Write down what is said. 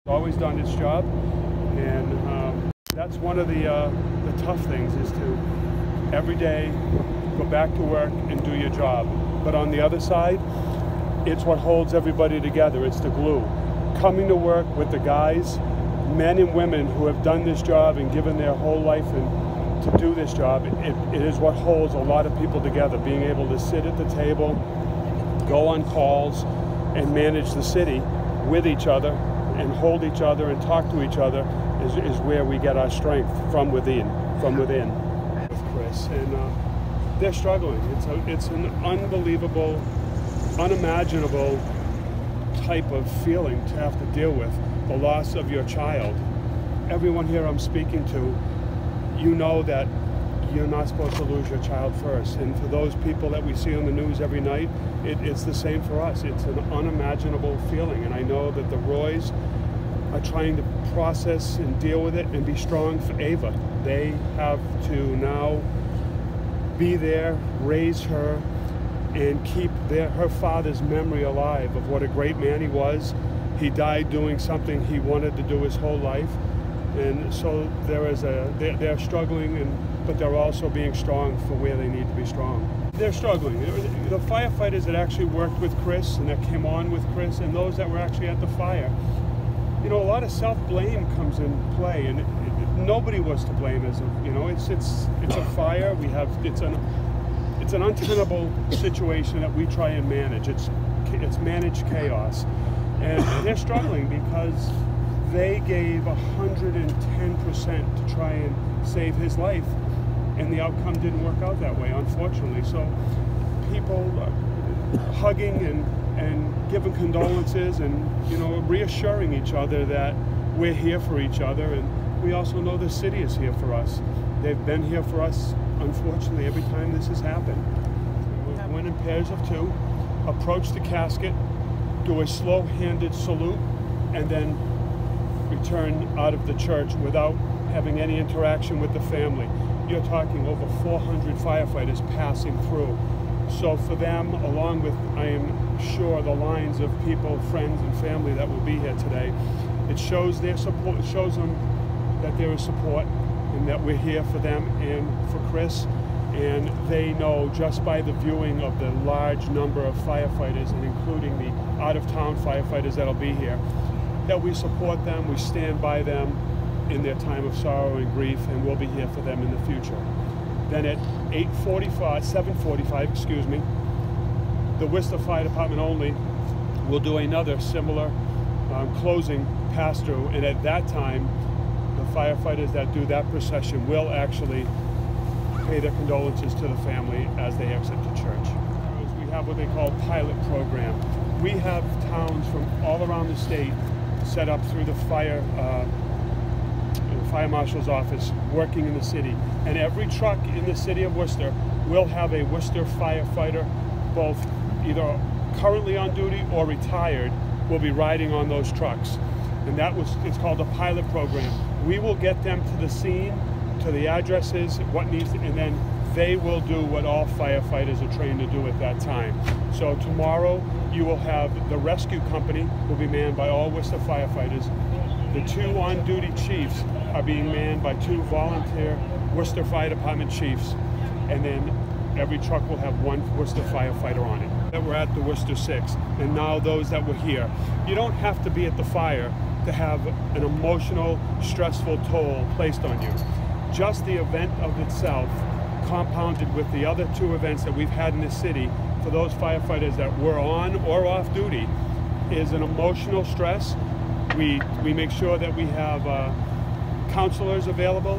Always done its job, and that's one of the tough things, is to every day go back to work and do your job. But on the other side, it's what holds everybody together. It's the glue. Coming to work with the guys, men and women who have done this job and given their whole life and to do this job, it is what holds a lot of people together. Being able to sit at the table, go on calls, and manage the city with each other and hold each other and talk to each other is where we get our strength from within. With Chris, and they're struggling. It's an unbelievable, unimaginable type of feeling to have to deal with the loss of your child. Everyone here I'm speaking to, you know that you're not supposed to lose your child first. And for those people that we see on the news every night, it's the same for us. It's an unimaginable feeling. And I know that the Roys are trying to process and deal with it and be strong for Ava. They have to now be there, raise her, and keep her father's memory alive of what a great man he was. He died doing something he wanted to do his whole life. And so they're struggling, but they're also being strong for where they need to be strong. They're struggling. The firefighters that actually worked with Chris and that came on with Chris, and those that were actually at the fire, a lot of self-blame comes in play, and nobody was to blame. It's a fire. It's an untenable situation that we try and manage. It's managed chaos, and they're struggling because they gave 110% to try and save his life, and the outcome didn't work out that way, unfortunately. So people hugging and giving condolences and reassuring each other that we're here for each other, and we also know the city is here for us. They've been here for us, unfortunately, every time this has happened. We went in pairs of two, approach the casket, do a slow-handed salute, and then return out of the church without having any interaction with the family. You're talking over 400 firefighters passing through. So for them, along with, I am sure, the lines of people, friends and family that will be here today, it shows their support. It shows them that there is support and that we're here for them and for Chris. And they know, just by the viewing of the large number of firefighters, and including the out-of-town firefighters that'll be here, that we support them, we stand by them in their time of sorrow and grief, and we'll be here for them in the future. Then at 7:45, the Worcester Fire Department only will do another similar closing pass-through, and at that time, the firefighters that do that procession will actually pay their condolences to the family as they exit the church. We have what they call a pilot program. We have towns from all around the state set up through the fire marshal's office working in the city. And every truck in the city of Worcester will have a Worcester firefighter, both either currently on duty or retired, will be riding on those trucks. And it's called a pilot program. We will get them to the scene, to the addresses, and then they will do what all firefighters are trained to do at that time. So tomorrow you will have the rescue company will be manned by all Worcester firefighters. The two on-duty chiefs are being manned by two volunteer Worcester Fire Department chiefs, and then every truck will have one Worcester firefighter on it. That we're at the Worcester 6, and now those that were here. You don't have to be at the fire to have an emotional, stressful toll placed on you. Just the event of itself, compounded with the other two events that we've had in this city for those firefighters that were on or off duty, is an emotional stress. We make sure that we have counselors available.